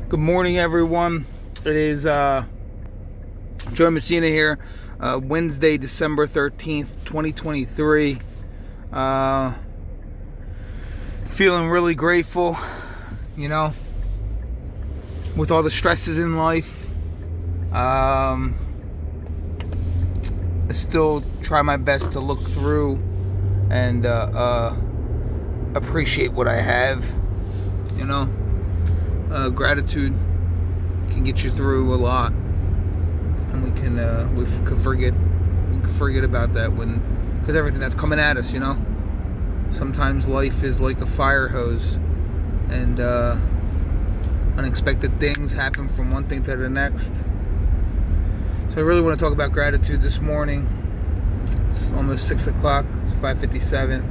Good morning, everyone. It is Joe Messina here. Wednesday, December 13th, 2023. Feeling really grateful, with all the stresses in life. I still try my best to look through and appreciate what I have, Gratitude can get you through a lot, and we can forget about that because everything that's coming at us, Sometimes life is like a fire hose, and unexpected things happen from one thing to the next. So I really want to talk about gratitude this morning. It's almost 6 o'clock. It's 5:57.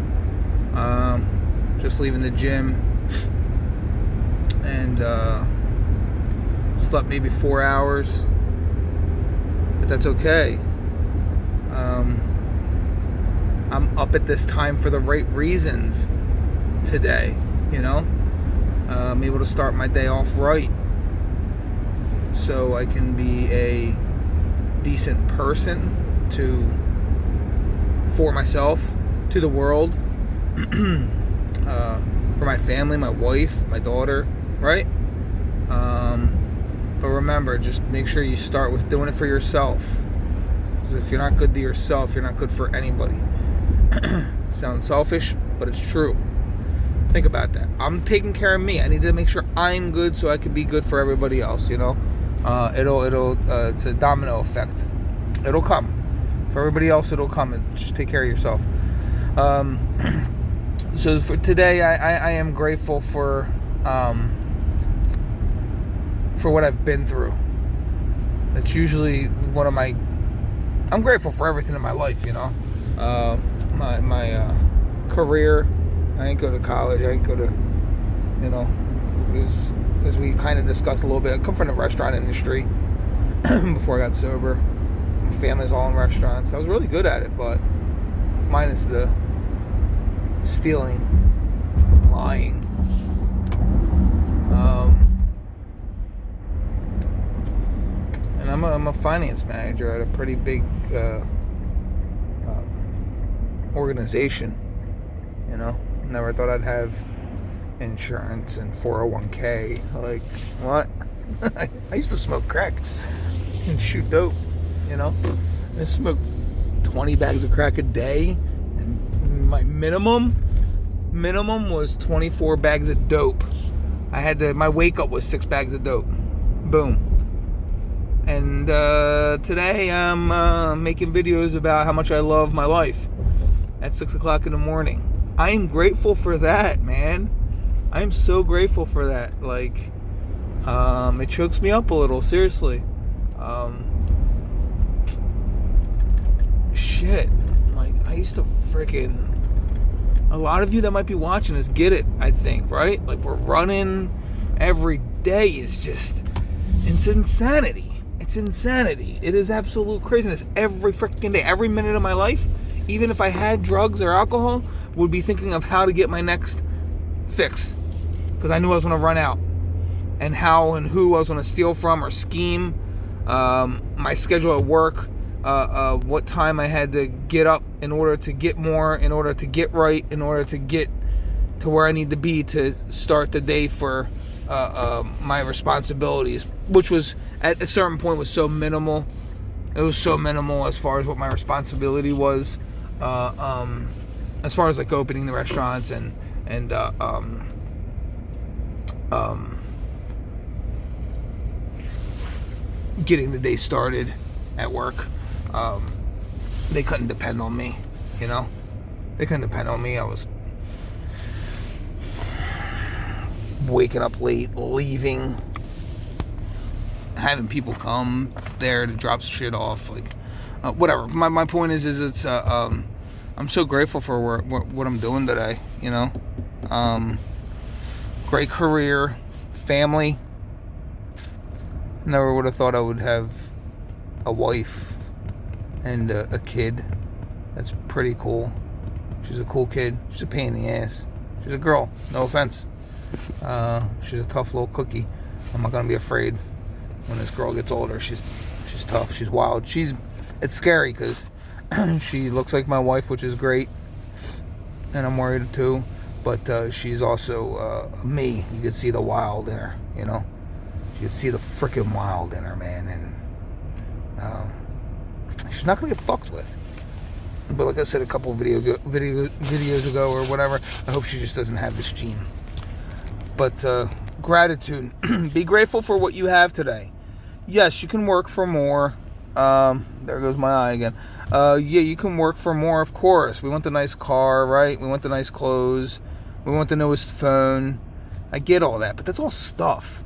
Just leaving the gym. And slept maybe 4 hours, but that's okay. I'm up at this time for the right reasons today, I'm able to start my day off right, so I can be a decent person for myself, to the world, for my family, my wife, my daughter, right? But remember, just make sure you start with doing it for yourself. Because if you're not good to yourself, you're not good for anybody. Sounds selfish, but it's true. Think about that. I'm taking care of me. I need to make sure I'm good so I can be good for everybody else. It's a domino effect. It'll come. For everybody else, it'll come. Just take care of yourself. So for today, I am grateful for what I've been through. That's usually I'm grateful for everything in my life, my career. I didn't go to college. I didn't go to, as we kind of discussed a little bit, I come from the restaurant industry before I got sober. My family's all in restaurants. I was really good at it, but minus the stealing, lying. And I'm a finance manager at a pretty big organization. Never thought I'd have insurance and 401k. Like, what? I used to smoke crack and shoot dope. I smoked 20 bags of crack a day, and my minimum was 24 bags of dope. My wake up was 6 bags of dope. Boom. And today I'm making videos about how much I love my life at 6 o'clock in the morning. I am grateful for that, man. I'm so grateful for that. Like, it chokes me up a little, seriously. Shit. Like, I used to a lot of you that might be watching this get it, I think, right? Like, we're running every day is just, it's insanity. It's insanity. It is absolute craziness. Every freaking day, every minute of my life, even if I had drugs or alcohol, would be thinking of how to get my next fix. Because I knew I was going to run out. And how and who I was going to steal from or scheme. My schedule at work. What time I had to get up in order to get more, in order to get right, in order to get to where I need to be to start the day for my responsibilities, which was at a certain point was so minimal. It was so minimal as far as what my responsibility was, as far as like opening the restaurants and getting the day started at work. They couldn't depend on me, They couldn't depend on me. I was waking up late, leaving, having people come there to drop shit off, like whatever. My point is it's I'm so grateful for what I'm doing today. Great career, family. Never would have thought I would have a wife and a kid. That's pretty cool. She's a cool kid. She's a pain in the ass. She's a girl. No offense. She's a tough little cookie. I'm not gonna be afraid when this girl gets older. She's tough. She's wild. It's scary because she looks like my wife, which is great, and I'm worried too. But she's also me. You could see the wild in her. You know, you could see the freaking wild in her, man. And she's not gonna get fucked with. But like I said a couple of videos ago or whatever, I hope she just doesn't have this gene. But gratitude. Be grateful for what you have today. Yes, you can work for more. There goes my eye again. Yeah, you can work for more, of course. We want the nice car, right? We want the nice clothes. We want the newest phone. I get all that, but that's all stuff.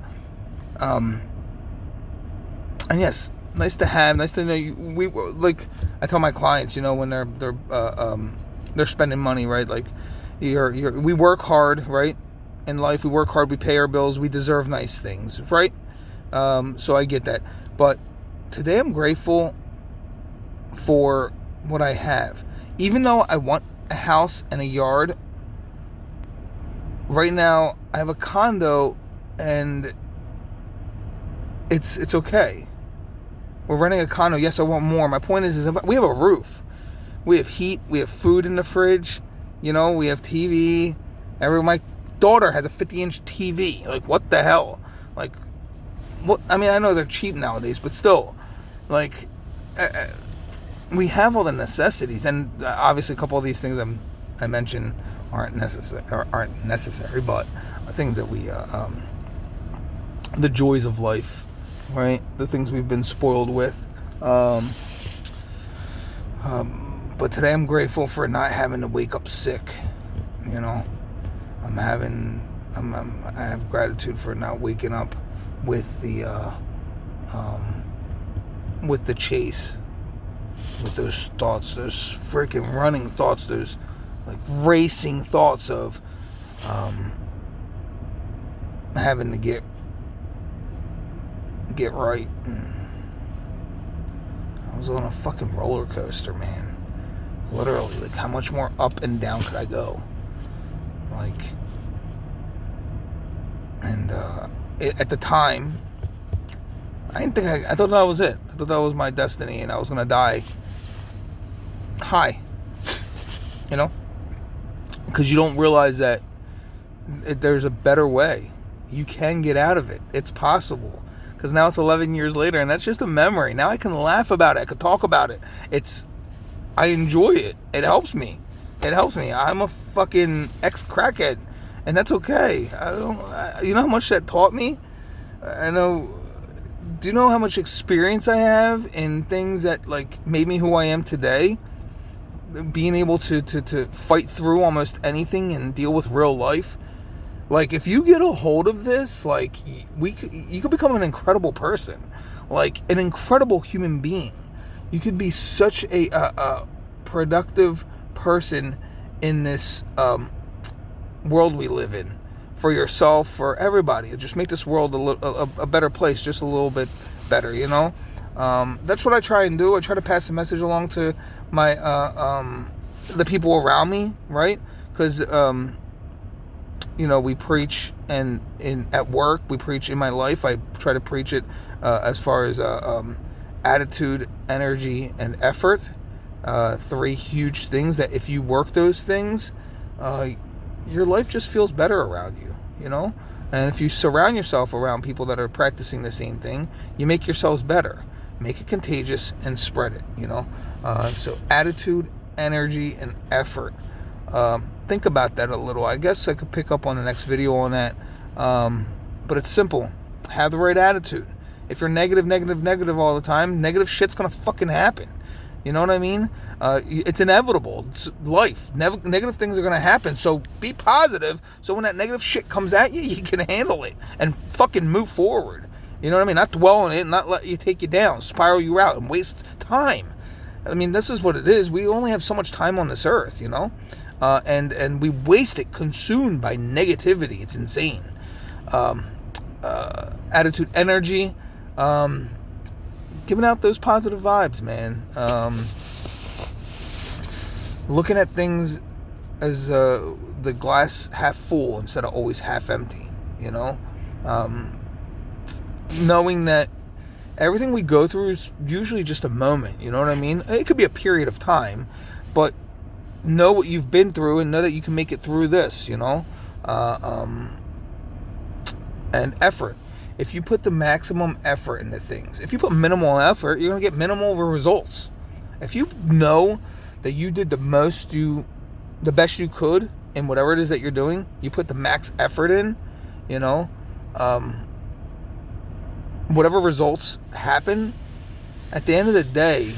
And yes, nice to have, nice to know you. We like I tell my clients, you know, when they're spending money, right? Like we work hard, right? In life, we work hard, we pay our bills, we deserve nice things, right? So I get that. But today I'm grateful for what I have. Even though I want a house and a yard, right now I have a condo and it's okay. We're renting a condo. Yes, I want more. My point is we have a roof. We have heat. We have food in the fridge. You know, we have TV. My daughter has a 50-inch TV. Like, what the hell? Like, what? I mean, I know they're cheap nowadays, but still, like, we have all the necessities, and obviously, a couple of these things I mentioned aren't necessary, but things that we, the joys of life, right? The things we've been spoiled with. But today, I'm grateful for not having to wake up sick. You know. I have gratitude for not waking up with the chase, with those thoughts, those freaking running thoughts, those like racing thoughts of having to get right. I was on a fucking roller coaster, man. Literally, like, how much more up and down could I go? Like, and at the time, I didn't think I thought that was it. I thought that was my destiny, and I was gonna die high. You know, because you don't realize that there's a better way. You can get out of it. It's possible. Because now it's 11 years later, and that's just a memory. Now I can laugh about it. I can talk about it. I enjoy it. It helps me. I'm a fucking ex-crackhead, and that's okay. You know how much that taught me? Do you know how much experience I have in things that, like, made me who I am today? Being able to fight through almost anything and deal with real life. Like, if you get a hold of this, like, you could become an incredible person. Like, an incredible human being. You could be such a productive person in this world we live in. For yourself, for everybody. Just make this world a better place, just a little bit better, you know? That's what I try and do. I try to pass the message along to my the people around me, right? Because you know, we preach and at work, we preach in my life. I try to preach it as far as attitude, energy, and effort. 3 huge things that if you work those things, your life just feels better around you, you know? And if you surround yourself around people that are practicing the same thing, you make yourselves better. Make it contagious and spread it, you know? So attitude, energy, and effort. Think about that a little. I guess I could pick up on the next video on that. But it's simple. Have the right attitude. If you're negative all the time, negative shit's gonna fucking happen. You know what I mean? It's inevitable. It's life. Negative things are gonna happen. So be positive. So when that negative shit comes at you, you can handle it and fucking move forward. You know what I mean? Not dwell on it, not let you take you down, spiral you out, and waste time. I mean, this is what it is. We only have so much time on this earth, you know? And we waste it, consumed by negativity. It's insane. Attitude, energy, giving out those positive vibes, man. Looking at things as the glass half full instead of always half empty, you know? knowing that everything we go through is usually just a moment. You know what I mean? It could be a period of time, but know what you've been through and know that you can make it through this. And effort. If you put the maximum effort into things, if you put minimal effort, you're gonna get minimal results. If you know that you did the best you could in whatever it is that you're doing, you put the max effort in, whatever results happen, at the end of the day,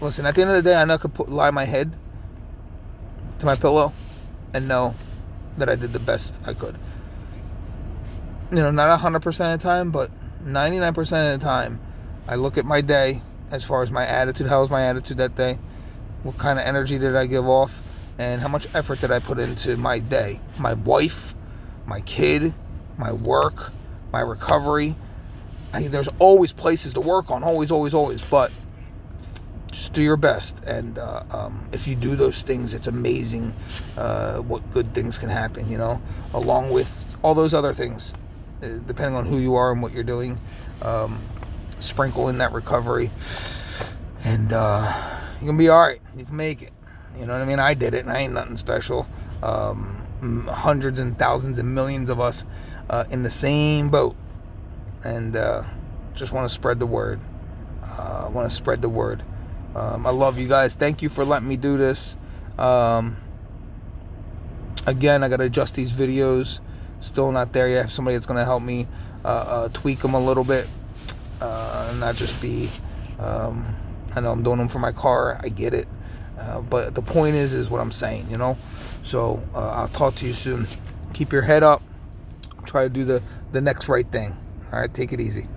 I know I could lie my head to my pillow and know that I did the best I could. Not 100% of the time, but 99% of the time, I look at my day as far as my attitude. How was my attitude that day? What kind of energy did I give off? And how much effort did I put into my day? My wife, my kid, my work, my recovery. There's always places to work on, always, but just do your best. And if you do those things, it's amazing what good things can happen, along with all those other things, depending on who you are and what you're doing. Sprinkle in that recovery, and you're gonna be all right. You can make it. You know what I mean? I did it, and I ain't nothing special. Hundreds and thousands and millions of us in the same boat, and just want to spread the word. I love you guys. Thank you for letting me do this. Again, I gotta adjust these videos. Still not there yet. I have somebody that's gonna help me tweak them a little bit, not just be. I know I'm doing them for my car. I get it. But the point is what I'm saying, So I'll talk to you soon. Keep your head up. Try to do the next right thing. All right, take it easy.